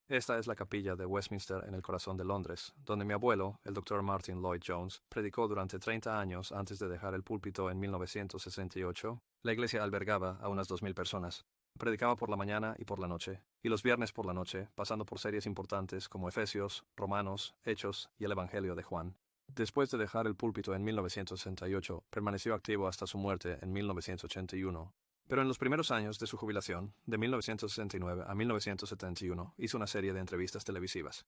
Esta es la capilla de Westminster en el corazón de Londres, donde mi abuelo, el Dr. Martin Lloyd Jones, predicó durante 30 años antes de dejar el púlpito en 1968. La iglesia albergaba a unas 2000 personas. Predicaba por la mañana y por la noche, y los viernes por la noche, pasando por series importantes como Efesios, Romanos, Hechos y el Evangelio de Juan. Después de dejar el púlpito en 1968, permaneció activo hasta su muerte en 1981. Pero en los primeros años de su jubilación, de 1969 a 1971, hizo una serie de entrevistas televisivas.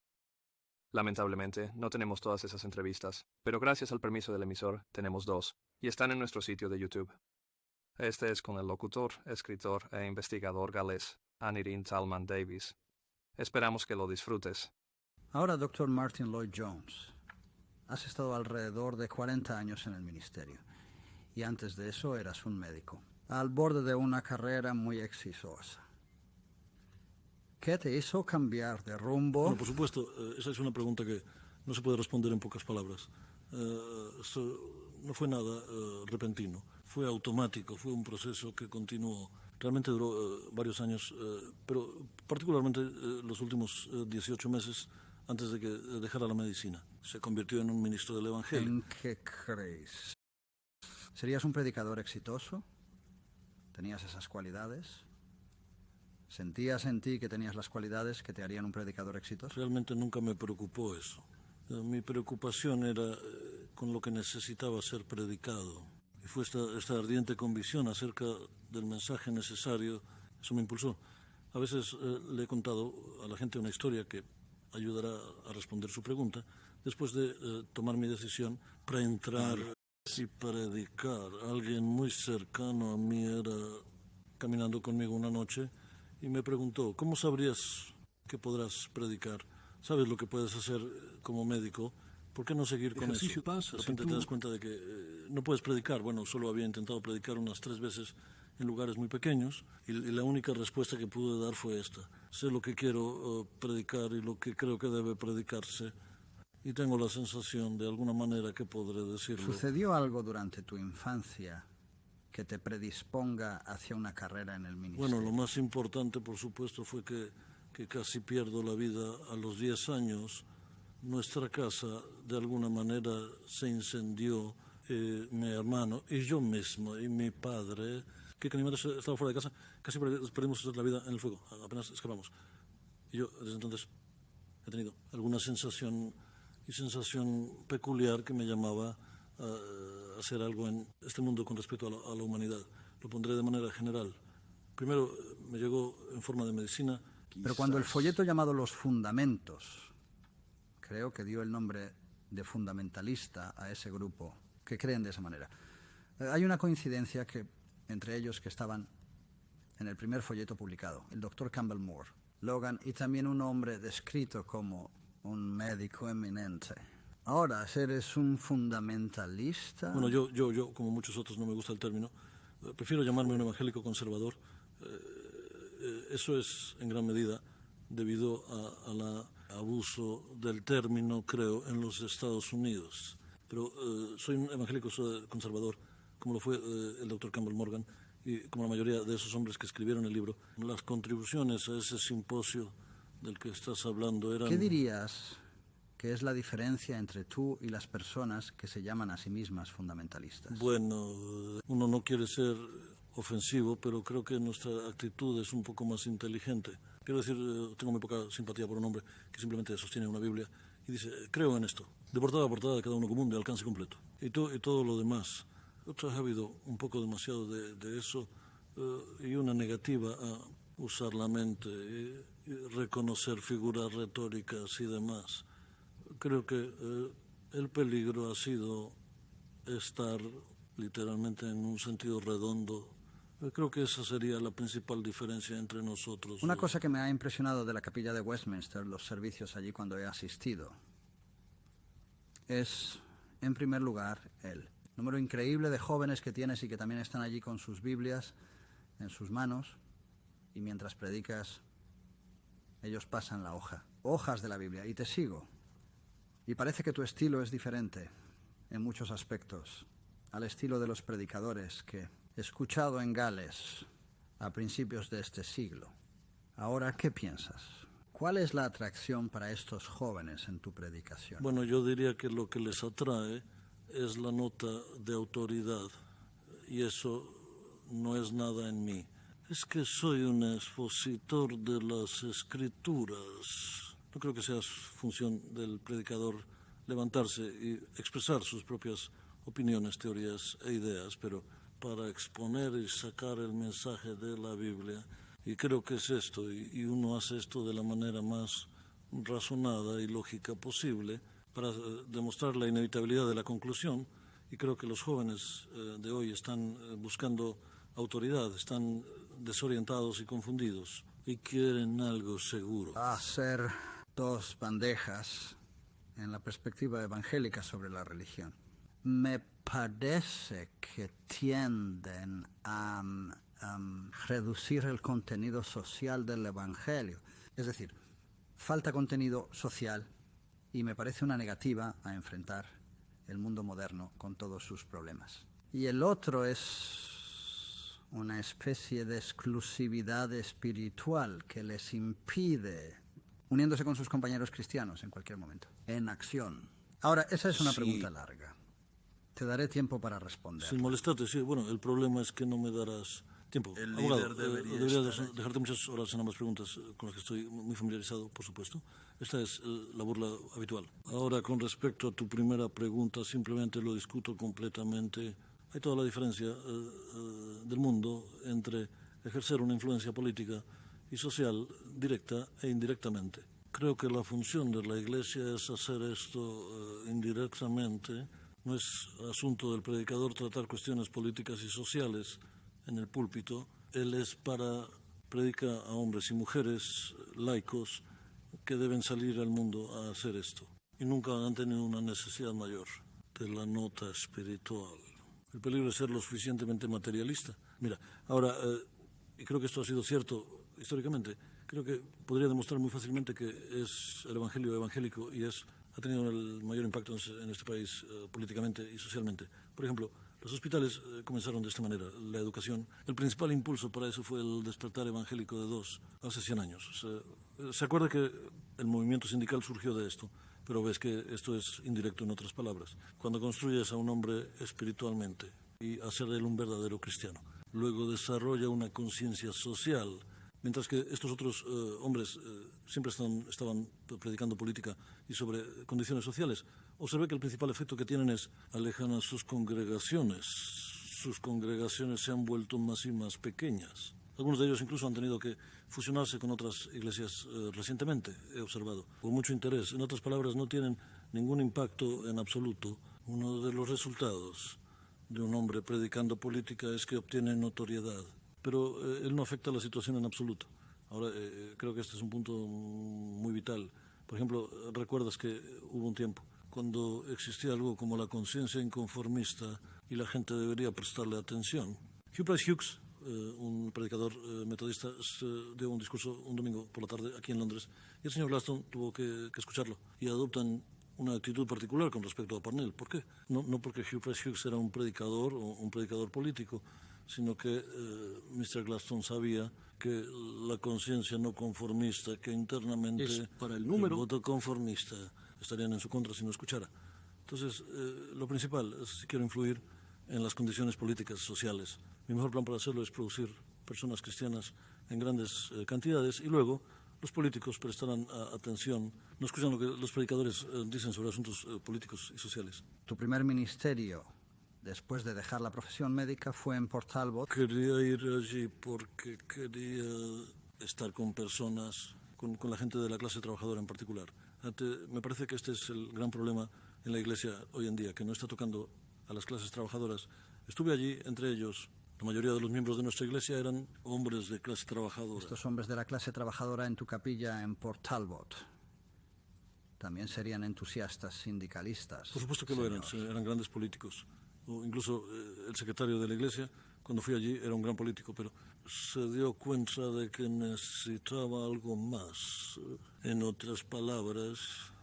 Lamentablemente, no tenemos todas esas entrevistas, pero gracias al permiso del emisor, tenemos dos, y están en nuestro sitio de YouTube. Este es con el locutor, escritor e investigador galés, Anirin Talman Davies. Esperamos que lo disfrutes. Ahora, Dr. Martin Lloyd Jones, has estado alrededor de 40 años en el ministerio, y antes de eso eras un médico, al borde de una carrera muy exitosa. ¿Qué te hizo cambiar de rumbo? Bueno, por supuesto, esa es una pregunta que no se puede responder en pocas palabras. No fue nada repentino, fue automático, fue un proceso que continuó. Realmente duró varios años, pero particularmente los últimos 18 meses antes de que dejara la medicina. Se convirtió en un ministro del Evangelio. ¿En qué crees? ¿Serías un predicador exitoso? ¿Tenías esas cualidades? ¿Sentías en ti que tenías las cualidades que te harían un predicador exitoso? Realmente nunca me preocupó eso. Mi preocupación era con lo que necesitaba ser predicado. Y fue esta ardiente convicción acerca del mensaje necesario, eso me impulsó. A veces le he contado a la gente una historia que ayudará a responder su pregunta, después de tomar mi decisión para entrar y predicar. Alguien muy cercano a mí era caminando conmigo una noche y me preguntó, ¿cómo sabrías que podrás predicar? ¿Sabes lo que puedes hacer como médico? ¿Por qué no seguir con eso? De repente te das cuenta de que no puedes predicar. Bueno, solo había intentado predicar unas 3 veces en lugares muy pequeños y la única respuesta que pude dar fue esta. Sé lo que quiero predicar y lo que creo que debe predicarse y tengo la sensación de alguna manera que podré decirlo. ¿Sucedió algo durante tu infancia que te predisponga hacia una carrera en el ministerio? Bueno, lo más importante, por supuesto, fue que casi pierdo la vida a los 10 años. Nuestra casa, de alguna manera, se incendió. Mi hermano y yo mismo y mi padre, que mi madre estaba fuera de casa, casi perdimos la vida en el fuego, apenas escapamos. Y yo, desde entonces, he tenido alguna sensación peculiar que me llamaba a hacer algo en este mundo con respecto a la humanidad. Lo pondré de manera general. Primero, me llegó en forma de medicina. Pero cuando el folleto llamado Los Fundamentos, creo que dio el nombre de fundamentalista a ese grupo, que creen de esa manera, hay una coincidencia entre ellos que estaban en el primer folleto publicado, el Dr. Campbell Moore, Logan, y también un hombre descrito como un médico eminente. Ahora, ¿eres un fundamentalista? Bueno, yo, como muchos otros, no me gusta el término. Prefiero llamarme un evangélico conservador. Eso es en gran medida debido al abuso del término, creo, en los Estados Unidos. Pero soy un evangélico conservador, como lo fue el Dr. Campbell Morgan, y como la mayoría de esos hombres que escribieron el libro. Las contribuciones a ese simposio del que estás hablando eran... ¿Qué dirías que es la diferencia entre tú y las personas que se llaman a sí mismas fundamentalistas? Bueno, uno no quiere ser ofensivo, pero creo que nuestra actitud es un poco más inteligente. Quiero decir, tengo muy poca simpatía por un hombre que simplemente sostiene una Biblia y dice, creo en esto, de portada a portada, cada uno común, de alcance completo. Y todo lo demás. Otras ha habido un poco demasiado de eso y una negativa a usar la mente y reconocer figuras retóricas y demás. Creo que el peligro ha sido estar literalmente en un sentido redondo. Creo que esa sería la principal diferencia entre nosotros. Una cosa que me ha impresionado de la capilla de Westminster, los servicios allí cuando he asistido, es, en primer lugar, el número increíble de jóvenes que tienes y que también están allí con sus Biblias en sus manos, y mientras predicas, ellos pasan la hojas de la Biblia, y te sigo. Y parece que tu estilo es diferente en muchos aspectos al estilo de los predicadores que he escuchado en Gales a principios de este siglo. Ahora, ¿qué piensas? ¿Cuál es la atracción para estos jóvenes en tu predicación? Bueno, yo diría que lo que les atrae es la nota de autoridad, y eso no es nada en mí. Es que soy un expositor de las Escrituras. No creo que sea función del predicador levantarse y expresar sus propias opiniones, teorías e ideas, pero para exponer y sacar el mensaje de la Biblia. Y creo que es esto, y uno hace esto de la manera más razonada y lógica posible para demostrar la inevitabilidad de la conclusión. Y creo que los jóvenes de hoy están buscando autoridad, están desorientados y confundidos y quieren algo seguro. Hacer dos bandejas en la perspectiva evangélica sobre la religión. Me parece que tienden a reducir el contenido social del Evangelio. Es decir, falta contenido social y me parece una negativa a enfrentar el mundo moderno con todos sus problemas. Y el otro es una especie de exclusividad espiritual que les impide, uniéndose con sus compañeros cristianos en cualquier momento, en acción. Ahora, esa es una pregunta larga. Te daré tiempo para responder. Sin molestarte, sí. Bueno, el problema es que no me darás tiempo. El Abogado, líder debería dejarte muchas horas en ambas preguntas con las que estoy muy familiarizado, por supuesto. Esta es la burla habitual. Ahora, con respecto a tu primera pregunta, simplemente lo discuto completamente. Hay toda la diferencia del mundo entre ejercer una influencia política y social directa e indirectamente. Creo que la función de la Iglesia es hacer esto indirectamente. No es asunto del predicador tratar cuestiones políticas y sociales en el púlpito. Él es para predicar a hombres y mujeres laicos que deben salir al mundo a hacer esto. Y nunca han tenido una necesidad mayor de la nota espiritual. El peligro es ser lo suficientemente materialista. Mira, ahora, y creo que esto ha sido cierto históricamente, creo que podría demostrar muy fácilmente que es el evangelio evangélico y ha tenido el mayor impacto en este país políticamente y socialmente. Por ejemplo, los hospitales comenzaron de esta manera, la educación. El principal impulso para eso fue el despertar evangélico de II, hace 100 años. Se acuerda que el movimiento sindical surgió de esto, pero ves que esto es indirecto en otras palabras. Cuando construyes a un hombre espiritualmente y hacer de él un verdadero cristiano, luego desarrolla una conciencia social. Mientras que estos otros hombres siempre estaban predicando política y sobre condiciones sociales, observé que el principal efecto que tienen es alejan a sus congregaciones. Sus congregaciones se han vuelto más y más pequeñas. Algunos de ellos incluso han tenido que fusionarse con otras iglesias recientemente, he observado, con mucho interés. En otras palabras, no tienen ningún impacto en absoluto. Uno de los resultados de un hombre predicando política es que obtiene notoriedad. Pero él no afecta la situación en absoluto. Ahora, creo que este es un punto muy vital. Por ejemplo, recuerdas que hubo un tiempo cuando existía algo como la conciencia inconformista y la gente debería prestarle atención. Hugh Price Hughes, un predicador metodista, dio un discurso un domingo por la tarde aquí en Londres y el señor Gladstone tuvo que escucharlo y adoptan una actitud particular con respecto a Parnell. ¿Por qué? No porque Hugh Price Hughes era un predicador o un predicador político, sino que Mr. Gladstone sabía que la conciencia no conformista, que internamente es para el número. voto conformista estarían en su contra si no escuchara. Entonces, lo principal es si quiero influir en las condiciones políticas sociales. Mi mejor plan para hacerlo es producir personas cristianas en grandes cantidades y luego los políticos prestarán atención, no escuchan lo que los predicadores dicen sobre asuntos políticos y sociales. Tu primer ministerio después de dejar la profesión médica fue en Port Talbot. Quería ir allí porque quería estar con personas, con la gente de la clase trabajadora en particular. Me parece que este es el gran problema en la Iglesia hoy en día, que no está tocando a las clases trabajadoras. Estuve allí, entre ellos, la mayoría de los miembros de nuestra Iglesia eran hombres de clase trabajadora. Estos hombres de la clase trabajadora en tu capilla en Port Talbot también serían entusiastas sindicalistas. Por supuesto que lo eran grandes políticos. O incluso el secretario de la Iglesia, cuando fui allí, era un gran político, pero se dio cuenta de que necesitaba algo más. En otras palabras,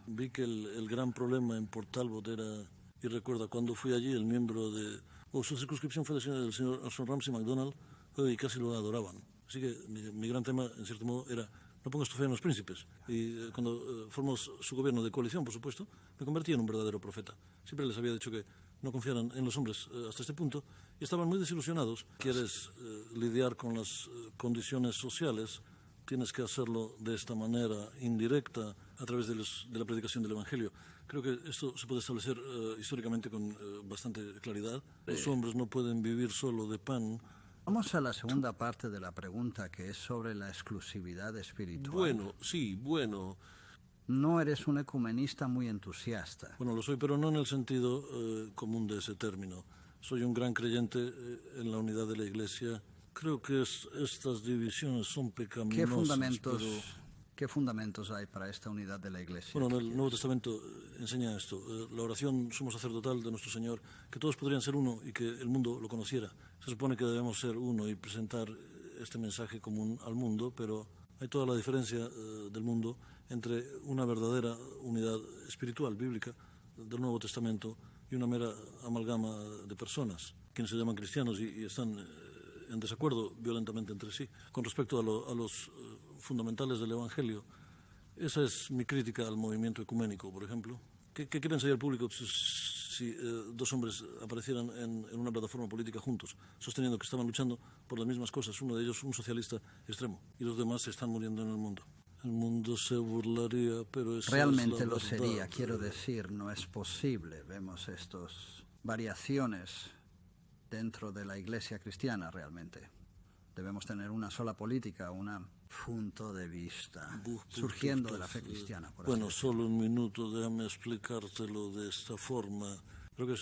vi que el gran problema en Port Talbot era, y recuerda, cuando fui allí, el miembro de... su circunscripción fue del señor Ramsey MacDonald, y casi lo adoraban. Así que mi gran tema, en cierto modo, era no pongas tu fe en los príncipes. Y cuando formó su gobierno de coalición, por supuesto, me convertí en un verdadero profeta. Siempre les había dicho que no confiaran en los hombres hasta este punto y estaban muy desilusionados. ¿Quieres lidiar con las condiciones sociales? Tienes que hacerlo de esta manera indirecta a través de la predicación del Evangelio. Creo que esto se puede establecer históricamente con bastante claridad. Los hombres no pueden vivir solo de pan. Vamos a la segunda parte de la pregunta, que es sobre la exclusividad espiritual. Bueno. No eres un ecumenista muy entusiasta. Bueno, lo soy, pero no en el sentido común de ese término. Soy un gran creyente en la unidad de la Iglesia. Creo que estas divisiones son pecaminosas. ¿Qué fundamentos hay para esta unidad de la Iglesia? Bueno, en el Nuevo Testamento enseña esto. La oración sumo sacerdotal de nuestro Señor, que todos podrían ser uno y que el mundo lo conociera. Se supone que debemos ser uno y presentar este mensaje común al mundo, pero hay toda la diferencia del mundo entre una verdadera unidad espiritual, bíblica, del Nuevo Testamento y una mera amalgama de personas, quienes se llaman cristianos y están en desacuerdo violentamente entre sí. Con respecto a los fundamentales del Evangelio, esa es mi crítica al movimiento ecuménico, por ejemplo. ¿Qué pensaría el público si dos hombres aparecieran en una plataforma política juntos, sosteniendo que estaban luchando por las mismas cosas, uno de ellos un socialista extremo, y los demás se están muriendo en el mundo? El mundo se burlaría, pero eso realmente es la lo verdad. sería, quiero decir, no es posible. Vemos estas variaciones dentro de la Iglesia cristiana realmente. Debemos tener una sola política, un punto de vista surgiendo de la fe cristiana. Bueno, solo un minuto, déjame explicártelo de esta forma. Creo que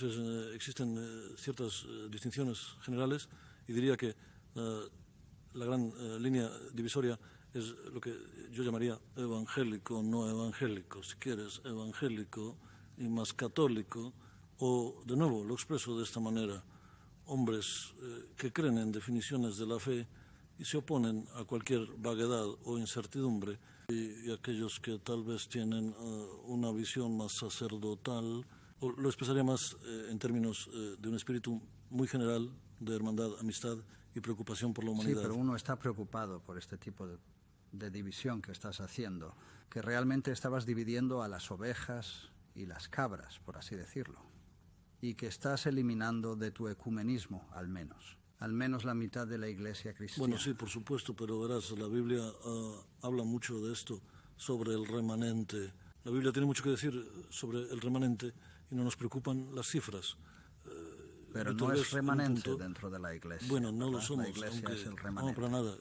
existen ciertas distinciones generales y diría que la gran línea divisoria es lo que yo llamaría evangélico, no evangélico. Si quieres, evangélico y más católico, o de nuevo, lo expreso de esta manera, hombres que creen en definiciones de la fe y se oponen a cualquier vaguedad o incertidumbre, y aquellos que tal vez tienen una visión más sacerdotal, o lo expresaría más en términos de un espíritu muy general de hermandad, amistad y preocupación por la humanidad. Sí, pero uno está preocupado por este tipo de división que estás haciendo, que realmente estabas dividiendo a las ovejas y las cabras, por así decirlo, y que estás eliminando de tu ecumenismo, al menos la mitad de la Iglesia cristiana. Bueno, sí, por supuesto, pero verás, la Biblia habla mucho de esto, sobre el remanente. La Biblia tiene mucho que decir sobre el remanente y no nos preocupan las cifras. Pero no es remanente dentro de la Iglesia. Bueno, no ¿verdad? lo somos. La Iglesia aunque, es el remanente. No, para nada.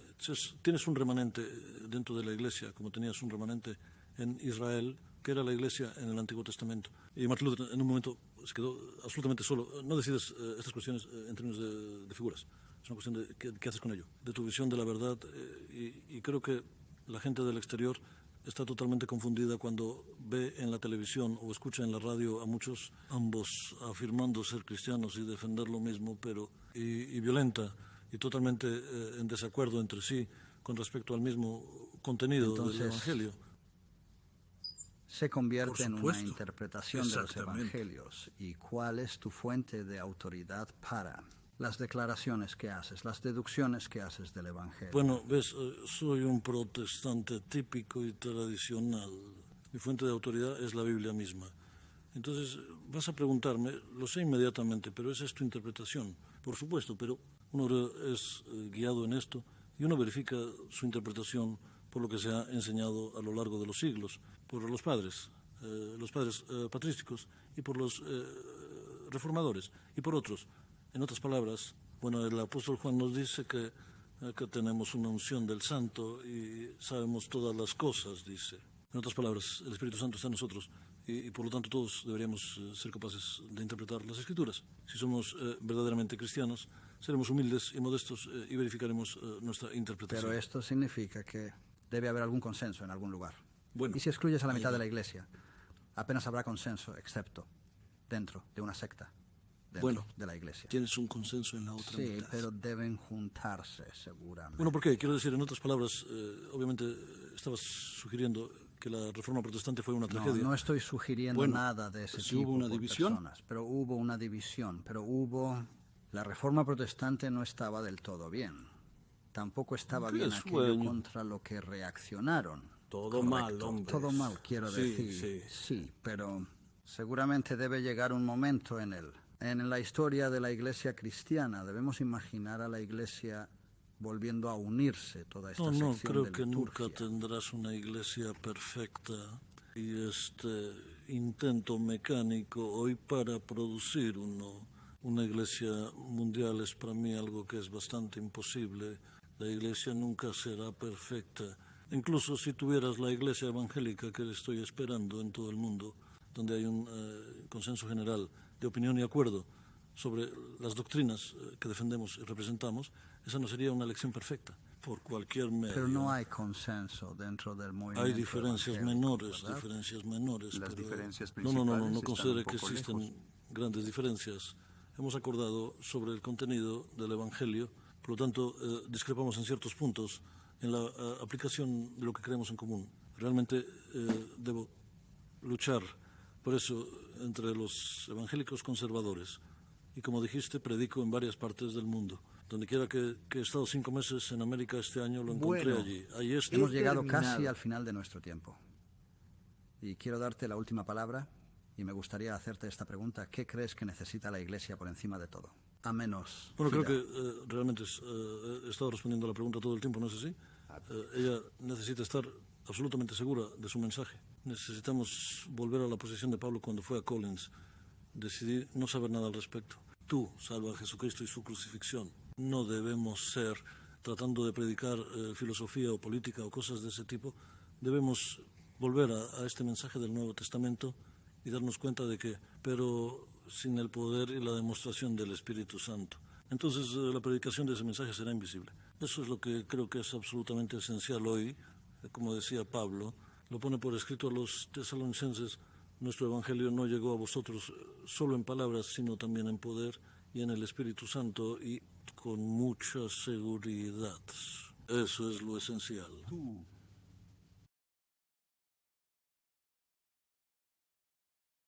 Tienes un remanente dentro de la Iglesia, como tenías un remanente en Israel, que era la Iglesia en el Antiguo Testamento. Y Martin Luther en un momento se quedó absolutamente solo. No decides estas cuestiones en términos de figuras. Es una cuestión de qué haces con ello, de tu visión de la verdad. Y creo que la gente del exterior está totalmente confundida cuando ve en la televisión o escucha en la radio a muchos, ambos afirmando ser cristianos y defender lo mismo, pero y violenta y totalmente en desacuerdo entre sí con respecto al mismo contenido del Evangelio. Se convierte en una interpretación de los Evangelios. ¿Y cuál es tu fuente de autoridad para las declaraciones que haces, las deducciones que haces del Evangelio? Bueno, ves, soy un protestante típico y tradicional. Mi fuente de autoridad es la Biblia misma. Entonces, vas a preguntarme, lo sé inmediatamente, pero esa es tu interpretación. Por supuesto, pero uno es guiado en esto y uno verifica su interpretación por lo que se ha enseñado a lo largo de los siglos, por los padres patrísticos y por los reformadores y por otros. En otras palabras, bueno, el apóstol Juan nos dice que tenemos una unción del Santo y sabemos todas las cosas, dice. En otras palabras, el Espíritu Santo está en nosotros y por lo tanto todos deberíamos ser capaces de interpretar las Escrituras. Si somos verdaderamente cristianos, seremos humildes y modestos y verificaremos nuestra interpretación. Pero esto significa que debe haber algún consenso en algún lugar. Bueno, y si excluyes a la mitad de la Iglesia, apenas habrá consenso, excepto dentro de una secta. Dentro de la Iglesia. Tienes un consenso en la otra mitad. Sí, pero deben juntarse seguramente. Bueno, ¿por qué? Quiero decir, en otras palabras, obviamente estabas sugiriendo que la Reforma Protestante fue una tragedia. No estoy sugiriendo nada de ese tipo. Hubo una división. Personas, pero hubo una división, la Reforma Protestante no estaba del todo bien. tampoco estaba ¡Qué bien aquello sueño! contra lo que reaccionaron. Todo mal, hombre. Todo mal, quiero Sí, decir. sí. Sí, pero seguramente debe llegar un momento en la historia de la Iglesia cristiana. Debemos imaginar a la Iglesia volviendo a unirse, toda esta No, sección creo de que nunca liturgia. tendrás una iglesia perfecta y este intento mecánico hoy para producir una iglesia mundial es para mí algo que es bastante imposible. La iglesia nunca será perfecta. Incluso si tuvieras la iglesia evangélica que estoy esperando en todo el mundo, donde hay un consenso general de opinión y acuerdo sobre las doctrinas que defendemos y representamos, esa no sería una elección perfecta por cualquier medio. Pero no hay consenso dentro del movimiento. Hay diferencias evangélico, menores, ¿verdad? diferencias menores. Las pero diferencias no principales considere están que un poco existen lejos. grandes diferencias. Hemos acordado sobre el contenido del Evangelio, por lo tanto discrepamos en ciertos puntos en la aplicación de lo que creemos en común. Realmente debo luchar por eso entre los evangélicos conservadores. Y como dijiste, predico en varias partes del mundo. Donde quiera que he estado 5 meses en América este año, lo encontré Bueno, allí. Ahí estoy. Hemos llegado terminado. casi al final de nuestro tiempo. Y quiero darte la última palabra y me gustaría hacerte esta pregunta. ¿Qué crees que necesita la Iglesia por encima de todo? A menos. Bueno, creo Fidel. que realmente he estado respondiendo a la pregunta todo el tiempo, ¿no es así? Ella necesita estar absolutamente segura de su mensaje. Necesitamos volver a la posición de Pablo cuando fue a Collins. Decidí no saber nada al respecto. Tú salva a Jesucristo y su crucifixión. No debemos ser, tratando de predicar filosofía o política o cosas de ese tipo, debemos volver a este mensaje del Nuevo Testamento y darnos cuenta de que, pero sin el poder y la demostración del Espíritu Santo. Entonces la predicación de ese mensaje será invisible. Eso es lo que creo que es absolutamente esencial hoy. Como decía Pablo, lo pone por escrito a los tesalonicenses: nuestro Evangelio no llegó a vosotros solo en palabras, sino también en poder y en el Espíritu Santo y con mucha seguridad. Eso es lo esencial. Tú